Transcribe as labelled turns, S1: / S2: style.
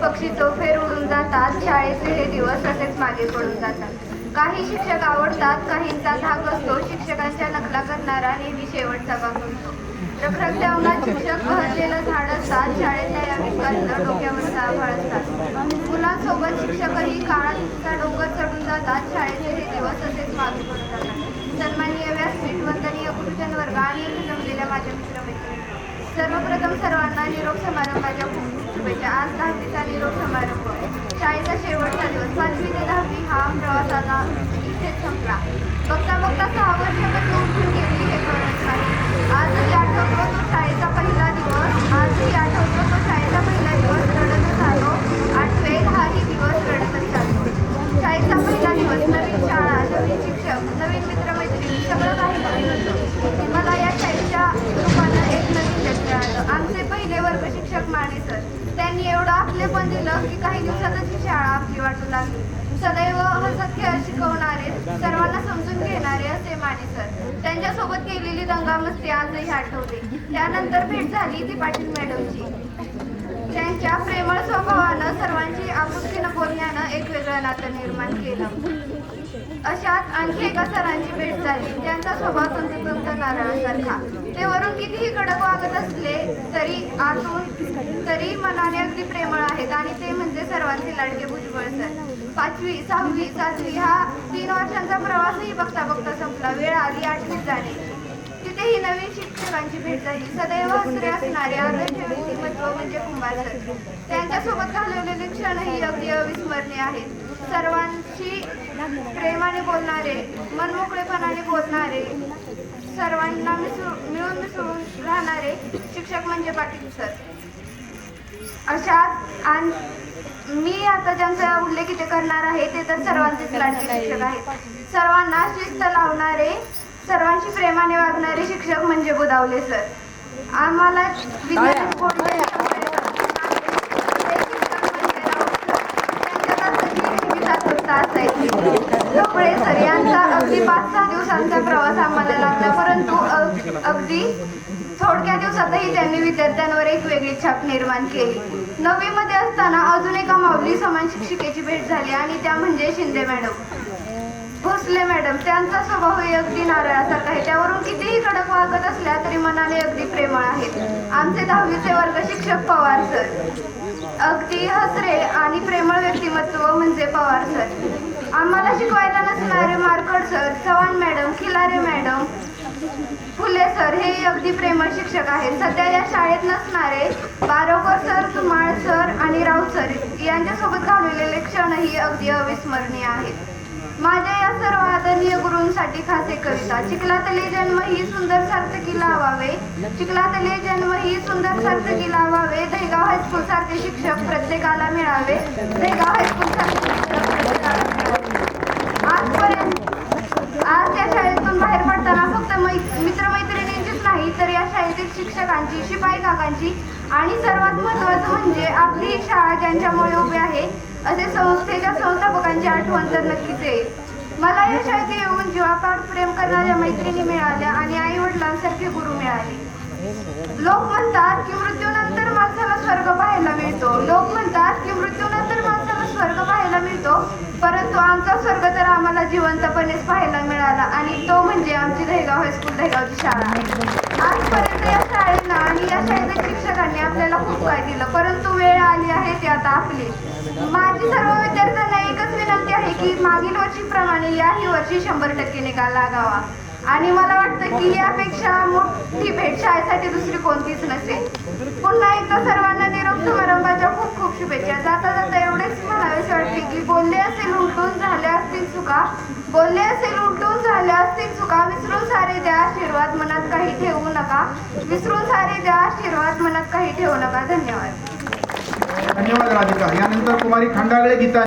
S1: पक्षीचो फेर उडून जातात, शाळेचे हे दिवस असेच मागे पडून जातात. काही शिक्षक आवडतात, काहींचा धाक असतो, शिक्षकांच्या नकला करणारा नेहमी शेवटचा भाग असतो. रखरखत्या उन्हात शिक्षक बहरलेलं झाड असतात, शाळेतल्या या विकासनं डोक्यावरचा आभाळ असतात. मुलांसोबत शिक्षकही काळाचा डोंगर चढून जातात, शाळेचे हे दिवस असेच मागे पडून जातात. सन्माननीय व्यासपीठ, वंदनीय गुरुजन वर्ग आणि जमलेल्या माझ्या मित्रमैत्रिणी, सर्वप्रथम सर्वांना निरोप समारंभाच्या खूप खूप शुभेच्छा. आज 10वीचा निरोप समारंभ, शाळेचा शेवटचा दिवस. 5वी ते 10वी हा प्रवासाचा इथेच संपला. बघता बघता 6 वर्ष कधी उठून गेली हे कळत नाही. आजही आठवतो तो शाळेचा पहिला दिवस, आजही आठवतो तो शाळेचा पहिला दिवस. रडतच आलो, आठवेल हाही दिवस रडतच चालतो. शाळेचा पहिला दिवस, नवीन शाळा, नवीन शिक्षक, नवीन मित्रमैत्रिणी, सगळं काही नवीन होतं. मला या शाळेच्या रूपानं एक नवीन जग मिळालं. आमचे पहिले वर्ग शिक्षक माने सर, त्यांनी एवढं आपलेपण दिलं की काही दिवसातच ही शाळा आपली वाटू लागली. सदैव हसत खेळत शिकवणारे, सर्वांना समजून घेणारे असे माने सर. त्यांच्यासोबत केलेली दंगामस्ती आजही आठवते. त्यानंतर भेट झाली ती पाटील मॅडमची. त्यांच्या प्रेमळ स्वभावानं, सर्वांची आपुलकीनं बोलण्यानं एक वेगळं नातं निर्माण केलं. अशात आणखी एका सरांची भेट झाली. त्यांचा स्वभाव तंतुतंत नारळासारखा. ते वरून कितीही कडक वागत असले तरी मनाने अगदी प्रेमळ आहेत, आणि ते म्हणजे सर्वांचे लाडके भुजबळ सर. 5वी, 6वी, 7वी हा 3 वर्षांचा प्रवासही बघता बघता संपला. वेळ आली 8वीत जाणे. तिथेही नवीन शिक्षकांची भेट झाली. सदैव हसरे असणारे आदर्श व्यक्तिमत्व म्हणजे कुंभार सर. त्यांच्यासोबत घालवलेले क्षणही अगदी अविस्मरणीय आहेत. सर्वांशी प्रेमाने बोलणारे, मनमोकळेपणाने बोलणारे, सर्वांना मिळून मिसळून राहणारे शिक्षक म्हणजे पाटील सर. अशात मी आता ज्यांचा उल्लेख इथे करणार आहे ते तर सर्वांचेच लाडके शिक्षक आहेत. सर्वांना शिस्त लावणारे, सर्वांशी प्रेमाने वागणारे शिक्षक म्हणजे बुदावले सर. आम्हाला ढोबळे सर यांचा अगदी 5-6 दिवसांचा प्रवास आम्हाला लागला, परंतु अगदी थोडक्या दिवसातही त्यांनी विद्यार्थ्यांवर एक वेगळी छाप निर्माण केली. 9वी मध्ये असताना अजून एका माऊली समान शिक्षिकेची भेट झाली, आणि त्या म्हणजे शिंदे मॅडम, भोसले मॅडम. त्यांचा स्वभावही अगदी नारळासारखा आहे. त्यावरून कितीही कडक वागत असल्या तरी मनाने अगदी प्रेमळ आहेत. आमचे 10वीचे वर्ग शिक्षक पवार सर, अगदी हसरे आणि प्रेमळ व्यक्तिमत्व म्हणजे पवार सर. आम्हाला शिकवायला नसणारे Markad sir, Chavan madam, Khilare madam, Phule sir हे अगदी प्रेमळ शिक्षक आहेत. सध्या या शाळेत नसणारे बारोकर सर, धुमाळ सर आणि राऊत सर यांच्यासोबत घालवलेले क्षणही अगदी अविस्मरणीय आहेत. माझ्या या सर्व आदरणीय गुरूंसाठी खास एक कविता. चिखलातले जन्म ही सुंदर सार्थकी लावावे, चिखलातले जन्म ही सुंदर सार्थकी लावावे. दहेगाव हायस्कूल सारखे शिक्षक प्रत्येकाला मिळावे, दहेगाव हायस्कूल सारखे शिक्षक प्रत्येकाला मिळावे. आज या शाळेतून बाहेर पडताना फक्त मित्रमैत्रिणींचीच नाही तर या शाळेतील शिक्षकांची, शिपाई काकांची आणि सर्वात महत्त्वाचं म्हणजे आपली ही शाळा ज्यांच्यामुळे उभी आहे असे संस्थेच्या संस्थापकांची आठवण तर नक्कीच येईल. मला या शाळेत येऊन जीवापाड प्रेम करणाऱ्या मैत्रिणी मिळाल्या आणि आई वडिलांसारखे गुरु मिळाले. लोक म्हणतात की मृत्यूनंतर माणसाला स्वर्ग पाहायला मिळतो, लोक म्हणतात की मृत्यूनंतर माणसाला स्वर्ग पाहायला मिळतो, परंतु आमचा स्वर्ग तर आम्हाला जिवंतपणेच पाहायला मिळाला, आणि तो म्हणजे आमची दहेगाव हायस्कूल, दहेगावची शाळा आहे. आजपर्यंत या शाळेनं आणि या शाळेच्या शिक्षकांनी आपल्याला खूप काय दिलं, परंतु वेळ आली आहे ती आता आपली. माझी सर्व विद्यार्थ्यांना एकच विनंती आहे की मागील वर्षीप्रमाणे याही वर्षी 100% निकाल लागावा, आणि मला वाटतं की यापेक्षा मोठी भेट शाळेसाठी दुसरी कोणतीच नसेल. पुन्हा एकदा सर्वांना निरोप समारंभाच्या खूप खूप शुभेच्छा. जाता जाता एवढेच म्हणावेसे वाटते की बोलले असेल उलटून झाल्या असतील चुका, बोलले असेल उलटून झाल्या असतील चुका, विसरून सारे द्या आशीर्वाद, मनात काही ठेवू नका, विसरून सारे द्या आशीर्वाद, मनात काही ठेवू नका. धन्यवाद.
S2: धन्यवाद राधिका. यानंतर कुमारी खंडागळे गीता.